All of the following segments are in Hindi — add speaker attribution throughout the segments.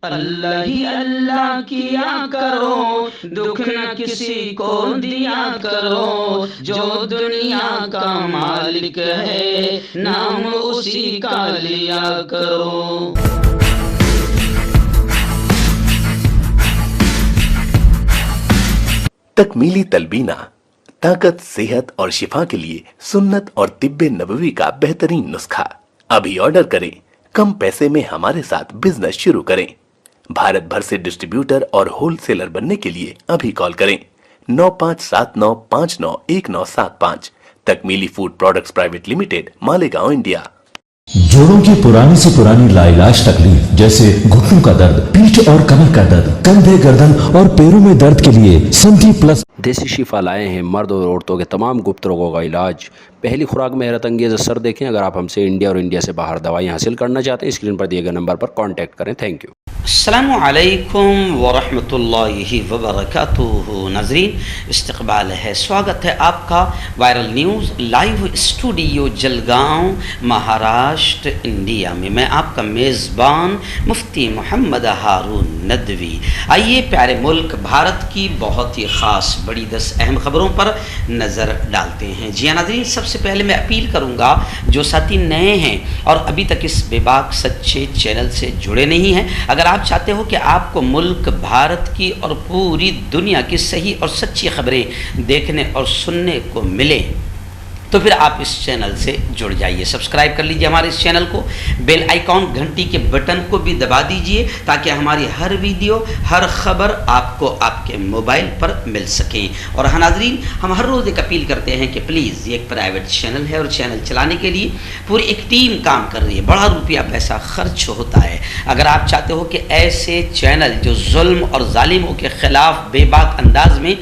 Speaker 1: अल्लाह ही अल्लाह किया करो, दुख न किसी को दिया करो, जो दुनिया का मालिक है नाम उसी का लिया करो।
Speaker 2: तकमीली तलबीना ताकत, सेहत और शिफा के लिए सुन्नत और तिब्बे नबवी का बेहतरीन नुस्खा। अभी ऑर्डर करें, कम पैसे में हमारे साथ बिजनेस शुरू करें। भारत भर से डिस्ट्रीब्यूटर और होलसेलर बनने के लिए अभी कॉल करें 9579591975। Takmeeli food products private limited, Malegaon, India.
Speaker 3: जोड़ों की पुरानी से पुरानी लाइलाज तकलीफ जैसे घुटनों का दर्द, पीठ और कमर का दर्द, कंधे, गर्दन और पैरों में दर्द के लिए संधि प्लस
Speaker 4: देसी शिफा लाए हैं मर्द और औरतों के तमाम गुप्त रोगों का इलाज। पहली खुराक में हैरत अंगेज़ असर देखें। अगर आप हमसे इंडिया और इंडिया से बाहर दवाई हासिल करना चाहते हैं, स्क्रीन पर दिए गए नंबर पर कांटेक्ट करें। Thank you.
Speaker 1: अस्सलामु अलैकुम वरहमतुल्लाहि वबरकातुहू। नाज़रीन, इस्तक़बाल है, स्वागत है आपका viral news live studio Jalgaon, Maharashtra, India में। मैं आपका मेज़बान मुफ्ती मोहम्मद हारून नदवी। आइए प्यारे मुल्क भारत की बहुत ही ख़ास बड़ी 10 अहम ख़बरों पर नज़र डालते हैं। जी हाँ नाज़रीन, सबसे पहले मैं अपील करूँगा जो साथी नए हैं और अभी तक इस बेबाक सच्चे चैनल से जुड़े नहीं हैं, अगर आप चाहते हो कि आपको मुल्क भारत की और पूरी दुनिया की सही और सच्ची खबरें देखने और सुनने को मिले, तो फिर आप इस चैनल से जुड़ जाइए। सब्सक्राइब कर लीजिए हमारे इस चैनल को, बेल आइकॉन घंटी के बटन को भी दबा दीजिए ताकि हमारी हर वीडियो, हर खबर आपको आपके मोबाइल पर मिल सके। और हाँ नाज़रीन, हम हर रोज़ एक अपील करते हैं कि प्लीज़, ये एक प्राइवेट चैनल है और चैनल चलाने के लिए पूरी एक टीम काम कर रही है, बड़ा रुपया पैसा खर्च होता है। अगर आप चाहते हो कि ऐसे चैनल जो जुल्म और जालिमों के ख़िलाफ़ बेबाक अंदाज में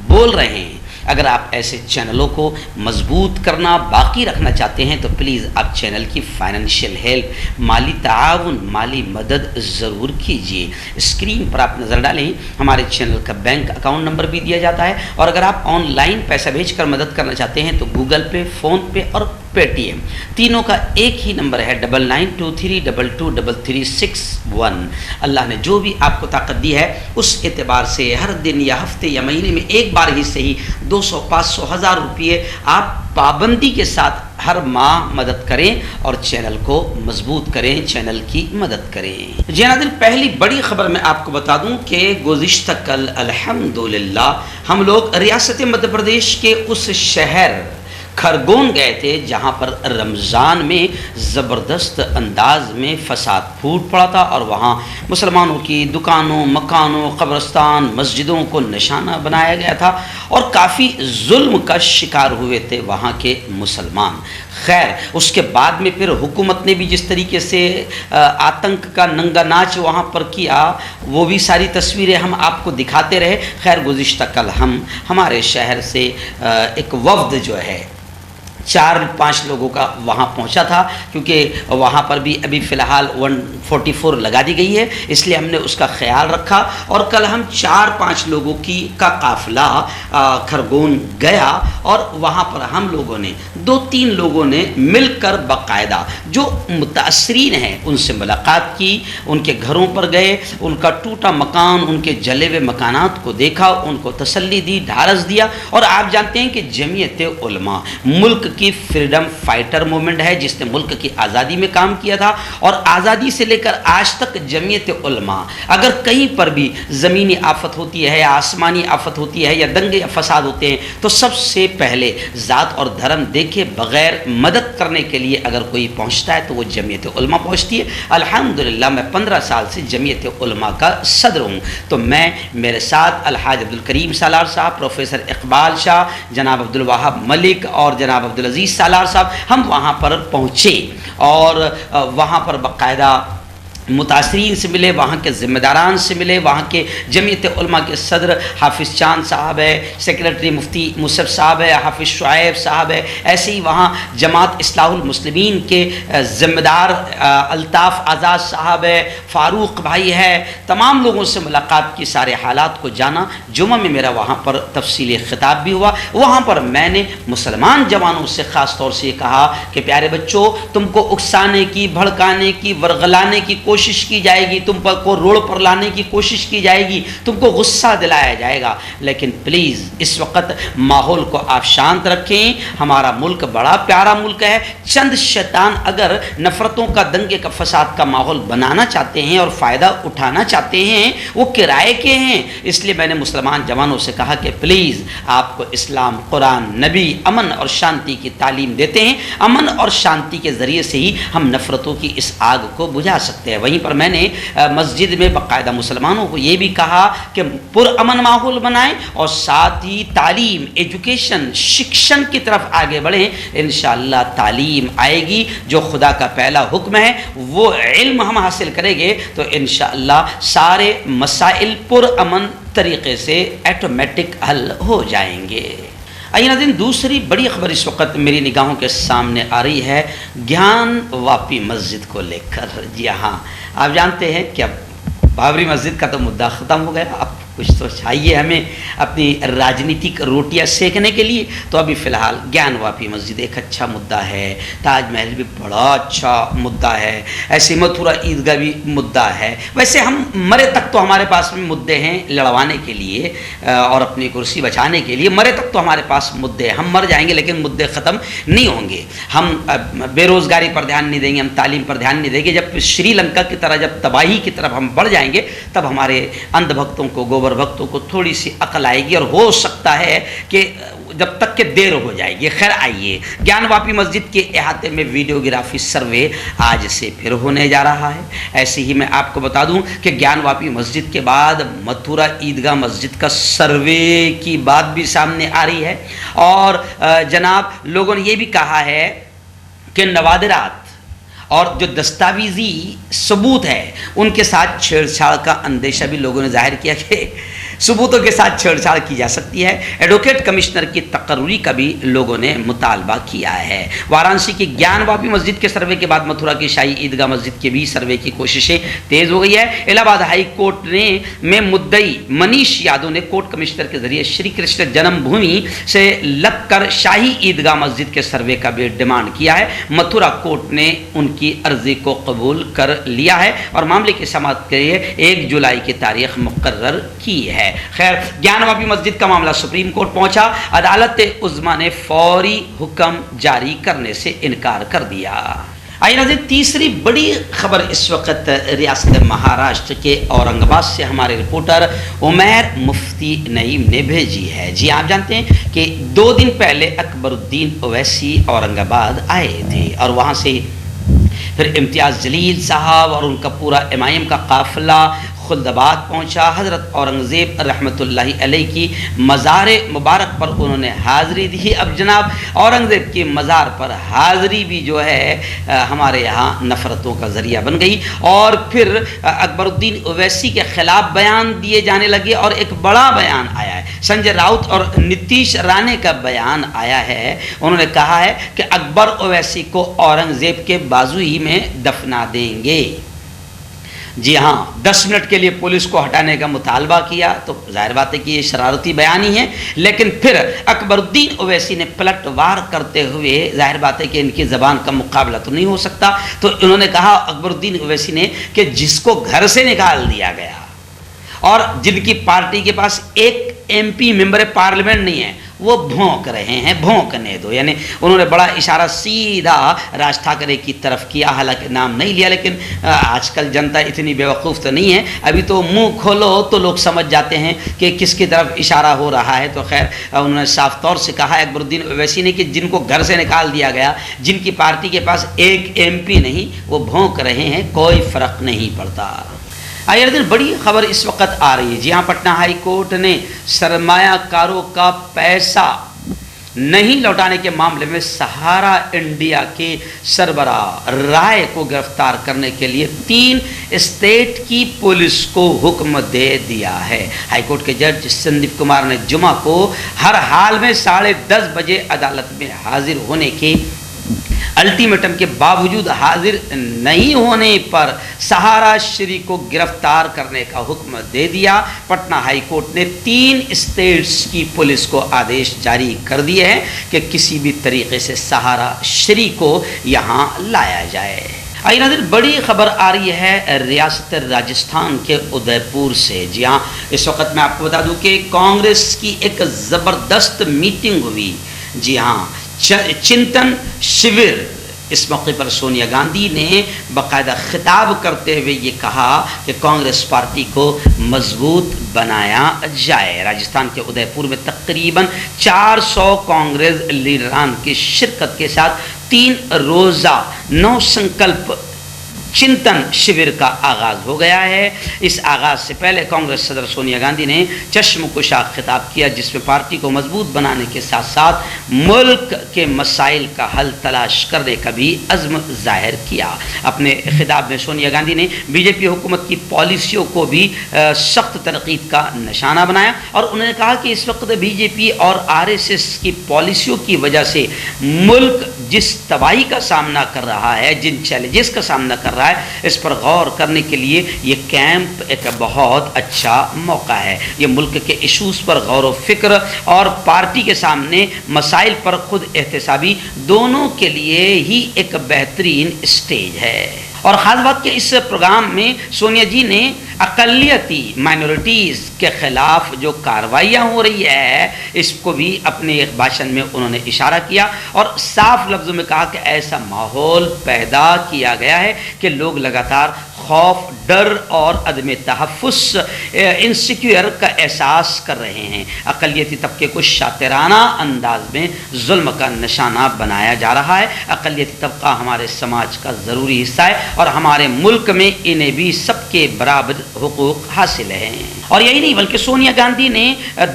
Speaker 1: बोल रहे हैं, अगर आप ऐसे चैनलों को मजबूत करना, बाकी रखना चाहते हैं, तो प्लीज़ आप चैनल की फाइनेंशियल हेल्प, माली ताउन, माली मदद ज़रूर कीजिए। स्क्रीन पर आप नज़र डालें, हमारे चैनल का बैंक अकाउंट नंबर भी दिया जाता है। और अगर आप ऑनलाइन पैसा भेजकर मदद करना चाहते हैं तो गूगल पे, फ़ोन पे और पेटीएम, तीनों का एक ही नंबर है 9923223361। अल्लाह ने जो भी आपको ताकत दी है उस एतबार से हर दिन या हफ्ते या महीने में एक बार ही सही 200, 500, 1000 रुपये आप पाबंदी के साथ हर माह मदद करें और चैनल को मजबूत करें, चैनल की मदद करें। जी नाज़रीन, पहली बड़ी खबर मैं आपको बता दूं कि गुज़िश्ता कल अल्हम्दुलिल्लाह हम लोग रियासत मध्य प्रदेश के उस शहर खरगोन गए थे जहाँ पर रमज़ान में ज़बरदस्त अंदाज में फ़साद फूट पड़ा था और वहाँ मुसलमानों की दुकानों, मकानों, कब्रस्तान, मस्जिदों को निशाना बनाया गया था और काफ़ी जुल्म का शिकार हुए थे वहाँ के मुसलमान। खैर, उसके बाद में फिर हुकूमत ने भी जिस तरीके से आतंक का नंगा नाच वहाँ पर किया, वो भी सारी तस्वीरें हम आपको दिखाते रहे। खैर, गुज़िश्ता कल हमारे शहर से एक वफ्द जो है 4-5 लोगों का वहाँ पहुँचा था, क्योंकि वहाँ पर भी अभी फ़िलहाल 144 लगा दी गई है, इसलिए हमने उसका ख्याल रखा और कल हम 4-5 लोगों का काफ़िला खरगोन गया और वहाँ पर हम लोगों ने 2-3 लोगों ने मिलकर बाकायदा जो मुतासरीन हैं उनसे मुलाकात की, उनके घरों पर गए, उनका टूटा मकान, उनके जले हुए मकानात को देखा, उनको तसल्ली दी, ढारस दिया। और आप जानते हैं कि जमीयत उलमा मुल्क की फ्रीडम फाइटर मूवमेंट है जिसने मुल्क की आज़ादी में काम किया था और आज़ादी से लेकर आज तक जमीयत उलमा अगर कहीं पर भी ज़मीनी आफत होती है या आसमानी आफत होती है या दंगे या फसाद होते हैं तो सबसे पहले ज़ात और धर्म देखे बग़ैर मदद करने के लिए अगर कोई पहुँचता है तो वो जमीयत उलमा पहुँचती है। अल्हम्दुलिल्लाह, मैं 15 साल से जमीयत उलमा का सदर हूँ। तो मैं, मेरे साथ अलहाज अब्दुल करीम सालार साहब, प्रोफेसर इकबाल शाह, जनाब अब्दुल वहाब मलिक और जनाब अब्दुल अजीज़ सालार साहब, हम वहाँ पर पहुँचे और वहाँ पर बाकायदा मुतासरीन से मिले, वहाँ के ज़िम्मेदारान से मिले, वहाँ के जमीयत उलमा के सदर हाफिज़ चांद साहब है, सेक्रेटरी मुफ्ती मुसफ़ साहब है, हाफिज़ शुआइब साहब है, ऐसे ही वहाँ जमात इस्लाहुल मुस्लिमीन के ज़िम्मेदार अल्ताफ़ आज़ाद साहब है, फ़ारूक भाई है, तमाम लोगों से मुलाकात की, सारे हालात को जाना। जुमा में मेरा वहाँ पर तफसीली ख़िताब भी हुआ। वहाँ पर मैंने मुसलमान जवानों से ख़ास तौर से कहा कि प्यारे बच्चों, तुमको उकसाने की, भड़काने की, वरगलाने की कोशिश की जाएगी, तुम पर को रोड पर लाने की कोशिश की जाएगी, तुमको गुस्सा दिलाया जाएगा। लेकिन प्लीज़ इस वक्त माहौल को आप शांत रखें। हमारा मुल्क बड़ा प्यारा मुल्क है। चंद शैतान अगर नफ़रतों का, दंगे का, फसाद का माहौल बनाना चाहते हैं और फ़ायदा उठाना चाहते हैं, वो किराए के हैं। इसलिए मैंने मुसलमान जवानों से कहा कि प्लीज़ आपको इस्लाम, कुरान, नबी अमन और शांति की तालीम देते हैं। अमन और शांति के ज़रिए से ही हम नफ़रतों की इस आग को बुझा सकते हैं। वहीं पर मैंने मस्जिद में बाकायदा मुसलमानों को ये भी कहा कि पुरअमन माहौल बनाएं और साथ ही तालीम, एजुकेशन, शिक्षण की तरफ आगे बढ़ें। इंशाअल्लाह तालीम आएगी। जो खुदा का पहला हुक्म है वो इल्म हम हासिल करेंगे तो इंशाअल्लाह सारे मसाइल पुरअमन तरीक़े से ऑटोमेटिक हल हो जाएंगे। आइए नाज़रीन, दूसरी बड़ी खबर इस वक्त मेरी निगाहों के सामने आ रही है ज्ञान वापी मस्जिद को लेकर। जी हाँ, आप जानते हैं कि अब बाबरी मस्जिद का तो मुद्दा ख़त्म हो गया। अब कुछ तो चाहिए हमें अपनी राजनीतिक रोटियां सेकने के लिए। तो अभी फ़िलहाल ज्ञान वापी मस्जिद एक अच्छा मुद्दा है, ताजमहल भी बड़ा अच्छा मुद्दा है, ऐसे मथुरा ईदगाह भी मुद्दा है। वैसे हम मरे तक तो हमारे पास में मुद्दे हैं लड़वाने के लिए और अपनी कुर्सी बचाने के लिए। मरे तक तो हमारे पास मुद्दे हैं। हम मर जाएंगे लेकिन मुद्दे ख़त्म नहीं होंगे। हम बेरोज़गारी पर ध्यान नहीं देंगे, हम तालीम पर ध्यान नहीं देंगे। जब श्रीलंका की तरह जब तबाही की तरफ हम बढ़ जाएंगे तब हमारे अंधभक्तों को, गोबर भक्तों को थोड़ी सी अकल आएगी और हो सकता है कि जब तक के देर हो जाएगी। खैर आइए, ज्ञान वापी मस्जिद के अहाते में वीडियोग्राफी सर्वे आज से फिर होने जा रहा है। ऐसे ही मैं आपको बता दूं कि ज्ञान वापी मस्जिद के बाद मथुरा ईदगाह मस्जिद का सर्वे की बात भी सामने आ रही है। और जनाब लोगों ने ये भी कहा है कि नवादिरात और जो दस्तावेजी सबूत है उनके साथ छेड़छाड़ का अंदेशा भी लोगों ने जाहिर किया कि सबूतों के साथ छेड़छाड़ की जा सकती है। एडवोकेट कमिश्नर की तकर्री का भी लोगों ने मुतालबा किया है। वाराणसी की ज्ञान वापी मस्जिद के सर्वे के बाद मथुरा की शाही ईदगाह मस्जिद के भी सर्वे की कोशिशें तेज़ हो गई है। इलाहाबाद हाई कोर्ट में मुद्दई मनीष यादव ने कोर्ट कमिश्नर के जरिए श्री कृष्ण जन्मभूमि से लगकर शाही ईदगाह मस्जिद के सर्वे का भी डिमांड किया है। मथुरा कोर्ट ने उनकी अर्जी को कबूल कर लिया है और मामले की समाअत के लिए 1 जुलाई की तारीख मुकर्रर की है। खैर, ज्ञान वापी मस्जिद का मामला सुप्रीम कोर्ट पहुंचा। अदालत उज़्मा ने फौरी हुक्म जारी करने से इनकार कर दिया। आइए नाज़रीन, तीसरी बड़ी खबर इस वक्त रियासत महाराष्ट्र के औरंगाबाद से हमारे रिपोर्टर उमैर मुफ्ती नईम ने भेजी है। जी आप जानते हैं कि 2 दिन पहले अकबरुद्दीन ओवैसी औरंगाबाद आए थे और वहाँ से फिर इम्तियाज़ जलील साहब और उनका पूरा इमाम का काफ़िला खुल्दाबाद पहुँचा। हज़रत औरंगज़ेब रहमतुल्लाहि अलैह की मज़ार मुबारक पर उन्होंने हाज़री दी। अब जनाब औरंगज़ेब की मज़ार पर हाज़री भी जो है हमारे यहाँ नफ़रतों का ज़रिया बन गई और फिर अकबरुद्दीन ओवैसी के ख़िलाफ़ बयान दिए जाने लगे और एक बड़ा बयान आया है। संजय राउत और नीतीश राणे का बयान आया है। उन्होंने कहा है कि अकबर ओवैसी को औरंगज़ेब के बाजू ही में दफना देंगे। जी हाँ, 10 मिनट के लिए पुलिस को हटाने का मुतालबा किया तो जाहिर बात है कि ये शरारती बयान ही है। लेकिन फिर अकबरुद्दीन ओवैसी ने पलटवार करते हुए, जाहिर बात है कि इनकी ज़बान का मुकाबला तो नहीं हो सकता, तो उन्होंने कहा अकबरुद्दीन ओवैसी ने कि जिसको घर से निकाल दिया गया और जिनकी पार्टी के पास एक MP मेंबर पार्लियामेंट नहीं है वो भौंक रहे हैं, भौंकने दो। यानी उन्होंने बड़ा इशारा सीधा राज ठाकरे की तरफ किया, हालांकि नाम नहीं लिया। लेकिन आजकल जनता इतनी बेवकूफ़ तो नहीं है, अभी तो मुंह खोलो तो लोग समझ जाते हैं कि किसकी तरफ इशारा हो रहा है। तो खैर उन्होंने साफ तौर से कहा अकबरुद्दीन ओवैसी ने कि जिनको घर से निकाल दिया गया, जिनकी पार्टी के पास एक MP नहीं, वो भौंक रहे हैं, कोई फ़र्क नहीं पड़ता। आइए दिन बड़ी खबर इस वक्त आ रही है। जी हाँ, पटना हाई कोर्ट ने सरमायाकारों का पैसा नहीं लौटाने के मामले में सहारा इंडिया के सरबराह राय को गिरफ्तार करने के लिए 3 स्टेट की पुलिस को हुक्म दे दिया है। हाईकोर्ट के जज संदीप कुमार ने जुमा को हर हाल में 10:30 बजे अदालत में हाजिर होने के अल्टीमेटम के बावजूद हाजिर नहीं होने पर सहारा श्री को गिरफ्तार करने का हुक्म दे दिया। पटना हाई कोर्ट ने 3 स्टेट्स की पुलिस को आदेश जारी कर दिए हैं कि किसी भी तरीके से सहारा श्री को यहाँ लाया जाए। आइए नाज़रीन, बड़ी खबर आ रही है रियासत राजस्थान के उदयपुर से। जी हाँ, इस वक्त मैं आपको बता दूं कि कांग्रेस की एक ज़बरदस्त मीटिंग हुई। जी हाँ, चिंतन शिविर। इस मौके पर सोनिया गांधी ने बाकायदा खिताब करते हुए ये कहा कि कांग्रेस पार्टी को मजबूत बनाया जाए। राजस्थान के उदयपुर में तकरीबन 400 कांग्रेस लीडरान की शिरकत के साथ 3 रोज़ा 9 संकल्प चिंतन शिविर का आगाज़ हो गया है। इस आगाज़ से पहले कांग्रेस सदर सोनिया गांधी ने चश्मकुशा खिताब किया, जिसमें पार्टी को मजबूत बनाने के साथ साथ मुल्क के मसाइल का हल तलाश करने का भी अज़्म जाहिर किया। अपने खिताब में सोनिया गांधी ने बीजेपी हुकूमत की पॉलिसियों को भी सख्त तनकीद का निशाना बनाया और उन्होंने कहा कि इस वक्त बीजेपी और RSS की पॉलिसियों की वजह से मुल्क जिस तबाही का सामना कर रहा है, जिन चैलेंजेस का सामना कर रहा है, इस पर गौर करने के लिए ये कैंप एक बहुत अच्छा मौका है। ये मुल्क के इशूज़ पर गौर व फिक्र और पार्टी के सामने मसाइल पर खुद एहतसाबी दोनों के लिए ही एक बेहतरीन स्टेज है। और ख़ास बात कि इस प्रोग्राम में सोनिया जी ने अक़लियती माइनॉरिटीज़ के ख़िलाफ़ जो कार्रवाइयाँ हो रही है, इसको भी अपने एक भाषण में उन्होंने इशारा किया और साफ लफ्ज़ों में कहा कि ऐसा माहौल पैदा किया गया है कि लोग लगातार खौफ, डर और अदम तहफ़्फ़ुज़, इनसिक्योर का एहसास कर रहे हैं। अक़लियती तबके को शातिराना अंदाज में जुल्म का निशाना बनाया जा रहा है। अक़लियती तबका हमारे समाज का ज़रूरी हिस्सा है और हमारे मुल्क में इन्हें भी सबके बराबर हुकूक हासिल हैं। और यही नहीं बल्कि सोनिया गांधी ने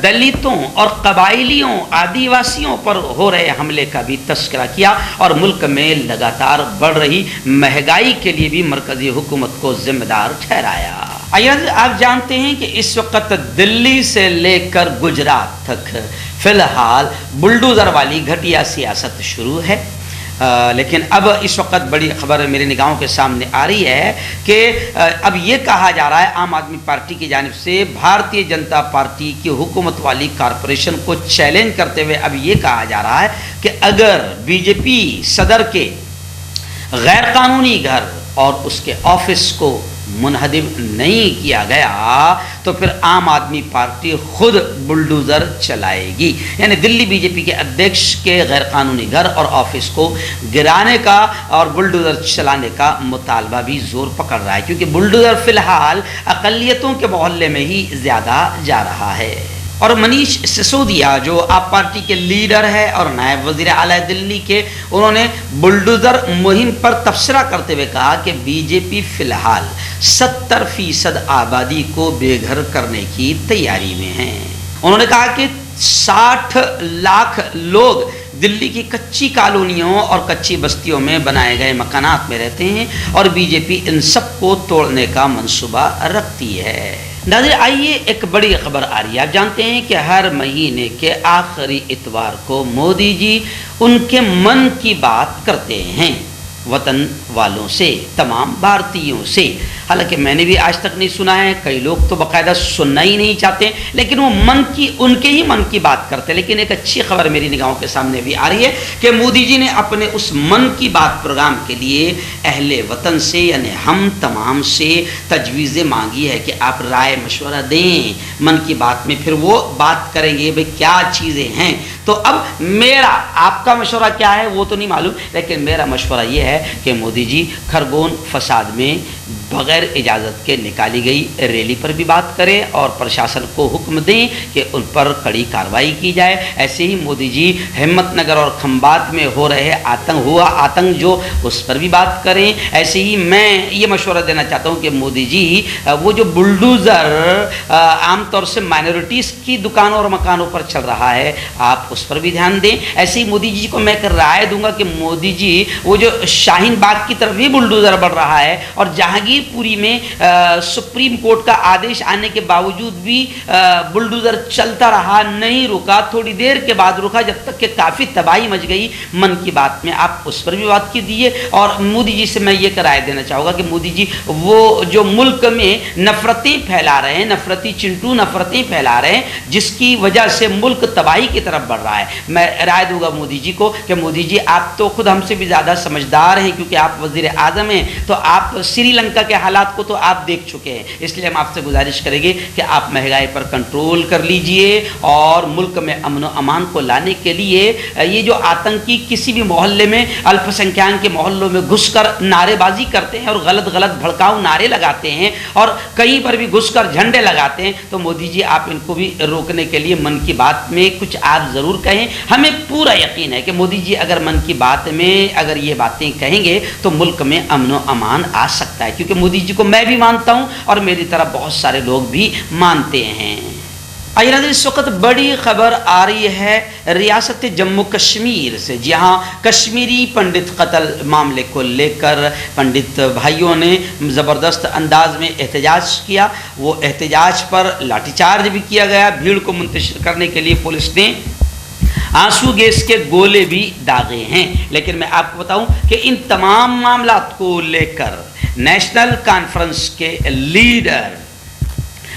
Speaker 1: दलितों और कबाइलियों, आदिवासियों पर हो रहे हमले का भी तस्करा किया और मुल्क में लगातार बढ़ रही महंगाई के लिए भी मरकज़ी हुकूमत को जिम्मेदार ठहराया। आइए, आप जानते हैं कि इस वक्त दिल्ली से लेकर गुजरात तक फ़िलहाल बुलडोज़र वाली घटिया सियासत शुरू है। लेकिन अब इस वक्त बड़ी खबर मेरी निगाहों के सामने आ रही है कि अब ये कहा जा रहा है आम आदमी पार्टी की जानिब से भारतीय जनता पार्टी की हुकूमत वाली कॉरपोरेशन को चैलेंज करते हुए अब ये कहा जा रहा है कि अगर बीजेपी सदर के गैर कानूनी घर और उसके ऑफिस को मुनहदिम नहीं किया गया तो फिर आम आदमी पार्टी खुद बुलडोज़र चलाएगी। यानी दिल्ली बीजेपी के अध्यक्ष के गैर कानूनी घर और ऑफिस को गिराने का और बुलडोज़र चलाने का मुतालबा भी ज़ोर पकड़ रहा है, क्योंकि बुलडोज़र फ़िलहाल अक़लियतों के मोहल्ले में ही ज़्यादा जा रहा है। और मनीष सिसोदिया जो आप पार्टी के लीडर है और नायब वज़ीर आला दिल्ली के, उन्होंने बुलडोज़र मुहिम पर तबसरा करते हुए कहा कि बीजेपी फ़िलहाल 70% आबादी को बेघर करने की तैयारी में है। उन्होंने कहा कि 60 लाख लोग दिल्ली की कच्ची कॉलोनियों और कच्ची बस्तियों में बनाए गए मकानात में रहते हैं और बीजेपी इन सब को तोड़ने का मंसूबा रखती है। नाज़रीन, आइए एक बड़ी खबर आ रही है। आप जानते हैं कि हर महीने के आखिरी इतवार को मोदी जी उनके मन की बात करते हैं वतन वालों से, तमाम भारतीयों से। हालांकि मैंने भी आज तक नहीं सुना है, कई लोग तो बाकायदा सुनना ही नहीं चाहते, लेकिन वो उनके ही मन की बात करते हैं। लेकिन एक अच्छी खबर मेरी निगाहों के सामने भी आ रही है कि मोदी जी ने अपने उस मन की बात प्रोग्राम के लिए अहले वतन से यानी हम तमाम से तजवीज़ें मांगी है कि आप राय मशवरा दें मन की बात में, फिर वो बात करेंगे भाई क्या चीज़ें हैं। तो अब मेरा आपका मशवरा क्या है वो तो नहीं मालूम, लेकिन मेरा मशवरा ये है कि मोदी जी खरगोन फसाद में बग़ैर इजाज़त के निकाली गई रैली पर भी बात करें और प्रशासन को हुक्म दें कि उन पर कड़ी कार्रवाई की जाए। ऐसे ही मोदी जी हिम्मतनगर और खंबात में हो रहे आतंक जो उस पर भी बात करें। ऐसे ही मैं ये मशवरा देना चाहता हूँ कि मोदी जी वो जो बुलडोज़र आमतौर से माइनॉरिटीज़ की दुकानों और मकानों पर चल रहा है, आप उस पर भी ध्यान दें। ऐसे ही मोदी जी को मैं एक राय दूंगा कि मोदी जी वो जो शाहीन बाग की तरफ भी बुलडोज़र बढ़ रहा है और जहांगीरपुर मैनपुरी में सुप्रीम कोर्ट का आदेश आने के बावजूद भी बुलडोजर चलता रहा, नहीं रुका, थोड़ी देर के बाद रुका, जब तक कि काफ़ी तबाही मच गई। मन की बात में आप उस पर भी बात कीजिए। और मोदी जी से मैं ये राय देना चाहूँगा कि मोदी जी वो जो मुल्क में नफरतें फैला रहे हैं, नफरती चिंटू नफरतें फैला रहे हैं, जिसकी वजह से मुल्क तबाही की तरफ बढ़ रहा है, मैं राय दूंगा मोदी जी को कि मोदी जी आप तो खुद हमसे भी ज़्यादा समझदार हैं, क्योंकि आप वज़ीर आज़म हैं, तो आप श्रीलंका के हालात को तो आप देख चुके हैं। इसलिए हम आपसे गुजारिश करेंगे कि आप महंगाई पर कंट्रोल कर लीजिए और मुल्क में अमन व अमान को लाने के लिए ये जो आतंकी किसी भी मोहल्ले में अल्पसंख्याक के मोहल्लों में घुसकर नारेबाजी करते हैं और गलत गलत भड़काऊ नारे लगाते हैं और कहीं पर भी घुसकर झंडे लगाते हैं, तो मोदी जी आप इनको भी रोकने के लिए मन की बात में कुछ आप ज़रूर कहें। हमें पूरा यकीन है कि मोदी जी अगर मन की बात में अगर ये बातें कहेंगे तो मुल्क में अमन व अमान आ सकता है, क्योंकि मोदी जी को मैं भी मानता हूँ और मेरी तरह बहुत सारे लोग भी मानते हैं। आइए नाज़रीन, इस वक्त बड़ी खबर आ रही है रियासत जम्मू कश्मीर से, जहाँ कश्मीरी पंडित कत्ल मामले को लेकर पंडित भाइयों ने ज़बरदस्त अंदाज में एहतजाज किया। वो एहतजाज पर लाठीचार्ज भी किया गया। भीड़ को मुंतशिर करने के लिए पुलिस ने आंसू गैस के गोले भी दागे हैं। लेकिन मैं आपको बताऊं कि इन तमाम मामलात को लेकर नेशनल कॉन्फ्रेंस के लीडर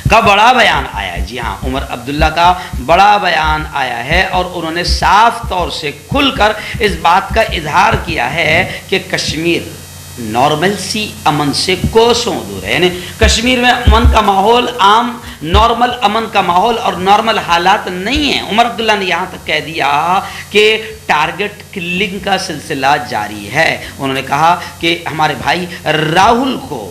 Speaker 1: का बड़ा बयान आया है। जी हाँ, उमर अब्दुल्ला का बड़ा बयान आया है और उन्होंने साफ तौर से खुलकर इस बात का इजहार किया है कि कश्मीर नॉर्मल सी अमन से कोसों दूर है। यानी कश्मीर में अमन का माहौल आम नॉर्मल अमन का माहौल और नॉर्मल हालात नहीं है। उमर अब्दुल्ला ने यहाँ तक कह दिया कि टारगेट किलिंग का सिलसिला जारी है। उन्होंने कहा कि हमारे भाई राहुल को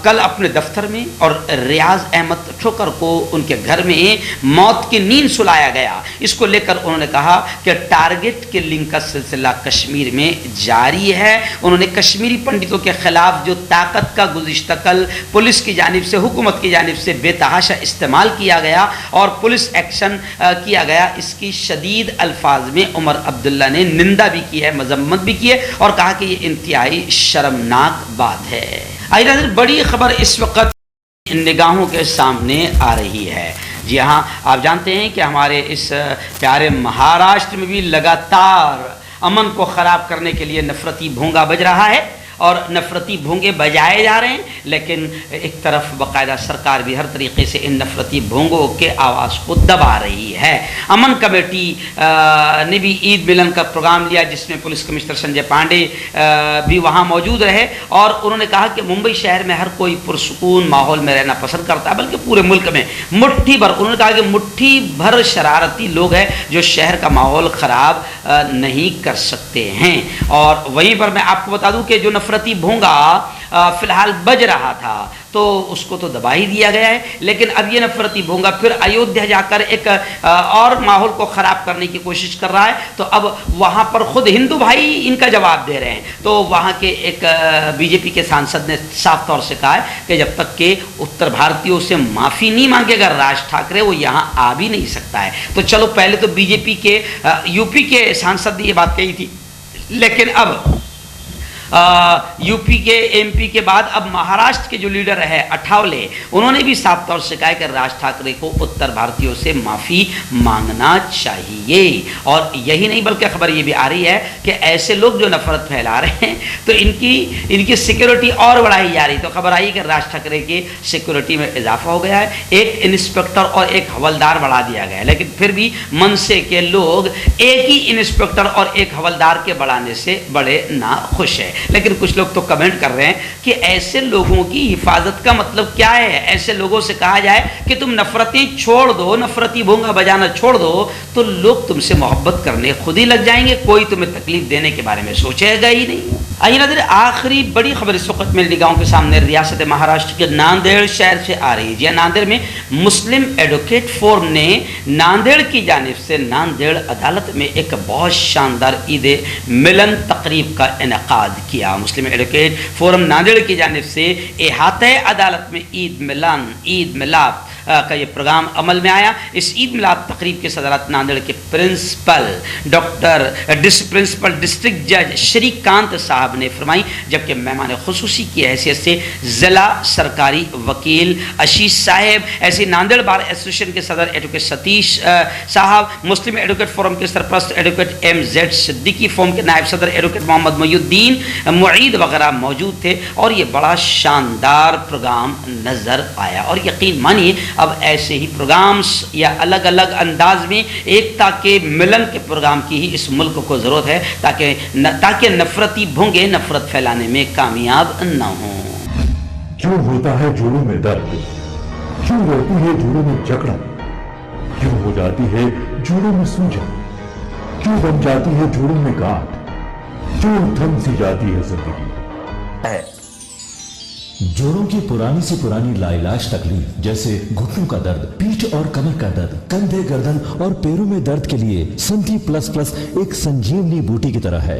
Speaker 1: कल अपने दफ्तर में और रियाज अहमद ठोकर को उनके घर में मौत की नींद सुलाया गया। इसको लेकर उन्होंने कहा कि टारगेट किलिंग का सिलसिला कश्मीर में जारी है। उन्होंने कश्मीरी पंडितों के खिलाफ जो ताकत का गुज़िश्ता कल पुलिस की जानिब से, हुकूमत की जानिब से बेतहाशा इस्तेमाल किया गया और पुलिस एक्शन किया गया, इसकी शदीद अल्फाज में उमर अब्दुल्ला ने निंदा भी की है, मजम्मत भी की है और कहा कि ये इंतहाई शर्मनाक बात है। आइए बड़ी खबर इस वक्त निगाहों के सामने आ रही है। जी हाँ, आप जानते हैं कि हमारे इस प्यारे महाराष्ट्र में भी लगातार अमन को ख़राब करने के लिए नफरती भोंगा बज रहा है और नफरती भोंगे बजाए जा रहे हैं, लेकिन एक तरफ बाकायदा सरकार भी हर तरीके से इन नफरती भोंगों के आवाज़ को दबा रही है। अमन कमेटी ने भी ईद मिलन का प्रोग्राम लिया, जिसमें पुलिस कमिश्नर संजय पांडे भी वहाँ मौजूद रहे और उन्होंने कहा कि मुंबई शहर में हर कोई पुरसुकून माहौल में रहना पसंद करता है, बल्कि पूरे मुल्क में मुट्ठी भर, उन्होंने कहा कि मुट्ठी भर शरारती लोग हैं जो शहर का माहौल ख़राब नहीं कर सकते हैं। और वहीं पर मैं आपको बता दूं कि जो नफरती भोंगा फिलहाल बज रहा था तो उसको तो दबा ही दिया गया है, लेकिन अब ये नफरती भोंगा फिर अयोध्या जाकर एक और माहौल को ख़राब करने की कोशिश कर रहा है। तो अब वहाँ पर खुद हिंदू भाई इनका जवाब दे रहे हैं। तो वहाँ के एक बीजेपी के सांसद ने साफ तौर से कहा है कि जब तक के उत्तर भारतीयों से माफ़ी नहीं मांगेगा राज ठाकरे, वो यहाँ आ भी नहीं सकता है। तो चलो, पहले तो बीजेपी के यूपी के सांसद ने ये बात कही थी, लेकिन अब यूपी के एमपी के बाद अब महाराष्ट्र के जो लीडर है अठावले, उन्होंने भी साफ तौर से कहा कि राज ठाकरे को उत्तर भारतीयों से माफ़ी मांगना चाहिए। और यही नहीं बल्कि खबर ये भी आ रही है कि ऐसे लोग जो नफरत फैला रहे हैं तो इनकी सिक्योरिटी और बढ़ाई जा रही। तो खबर आई कि राज ठाकरे की सिक्योरिटी में इजाफा हो गया है, एक इंस्पेक्टर और एक हवलदार बढ़ा दिया गया है, लेकिन फिर भी मनसे के लोग एक ही इंस्पेक्टर और एक हवलदार के बढ़ाने से बड़े ना खुश है। लेकिन कुछ लोग तो कमेंट कर रहे हैं कि ऐसे लोगों की हिफाजत का मतलब क्या है। ऐसे लोगों से कहा जाए कि तुम नफरतें छोड़ दो, नफरती भोंगा बजाना छोड़ दो, तो लोग तुमसे मोहब्बत करने खुद ही लग जाएंगे, कोई तुम्हें तकलीफ देने के बारे में सोचेगा ही नहीं। आइए नाज़रीन, आखिरी बड़ी खबर इस वक्त मेरी निगाहों के सामने रियासत महाराष्ट्र के नांदेड़ शहर से आ रही है। जी नांदेड़ में मुस्लिम एडवोकेट फोरम ने नांदेड़ की जानिब से नांदेड़ अदालत में एक बहुत शानदार ईद मिलन तकरीब का इनेकाद किया। मुस्लिम एडवोकेट फोरम नांदेड़ की जानिब से अहाते अदालत में ईद मिलाप का ये प्रोग्राम अमल में आया। इस ईद मिलाप तकरीब की सदारत नांदेड़ के प्रिंसिपल डिस्ट्रिक्ट जज श्रीकांत साहब साहब ने फरमाई, जबकि मेहमान खुसूसी की हैसियत से ज़िला सरकारी वकील आशीष साहब, ऐसे नांदेड़ बार एसोसिएशन के सदर एडवोकेट सतीश साहब, मुस्लिम एडवोकेट फोरम के सरपरस्त एडवोकेट MZ सिद्दीकी, फोरम के नायब सदर एडवोकेट मोहम्मद मोयुद्दीन मुईद वगैरह मौजूद थे और ये बड़ा शानदार प्रोग्राम नज़र आया। और यकीन मानिए अब ऐसे ही प्रोग्राम्स या अलग अलग अंदाज में एकता के मिलन के प्रोग्राम की ही इस मुल्क को ज़रूरत है, ताकि नफरती भोंगे नफरत फैलाने में कामयाब न हों।
Speaker 3: क्यों होता है जोड़ों में दर्द, क्यों रहती है जोड़ों में जकड़न, क्यों हो जाती है जोड़ों में सूजन, क्यों बन जाती है जोड़ों में गांठ, क्यों थम सी जाती है जिंदगी। जोड़ों की पुरानी से पुरानी लाइलाज तकलीफ जैसे घुटनों का दर्द, पीठ और कमर का दर्द, कंधे, गर्दन और पैरों में दर्द के लिए संधि प्लस प्लस एक संजीवनी बूटी की तरह है,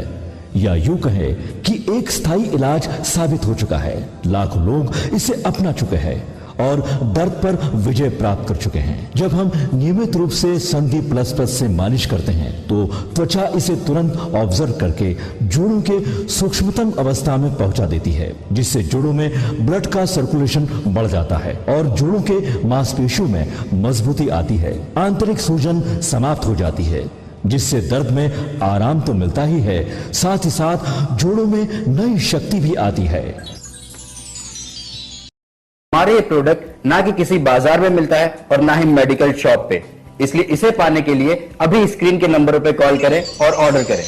Speaker 3: या यूं कहे कि एक स्थायी इलाज साबित हो चुका है। लाखों लोग इसे अपना चुके हैं और दर्द पर विजय प्राप्त कर चुके हैं। जब हम नियमित रूप से संधि प्लस प्लस से मालिश करते हैं तो त्वचा इसे तुरंत ऑब्जर्व करके जोड़ों के सूक्ष्मतम अवस्था में पहुंचा देती है, जिससे जोड़ों में ब्लड का सर्कुलेशन बढ़ जाता है और जोड़ों के मांसपेशियों में मजबूती आती है। आंतरिक सूजन समाप्त हो जाती है, जिससे दर्द में आराम तो मिलता ही है, साथ ही साथ जोड़ों में नई शक्ति भी आती है।
Speaker 5: हमारे ये प्रोडक्ट ना कि किसी बाजार में मिलता है और ना ही मेडिकल शॉप पे, इसलिए इसे पाने के लिए अभी स्क्रीन के नंबरों पे कॉल करें और ऑर्डर करें।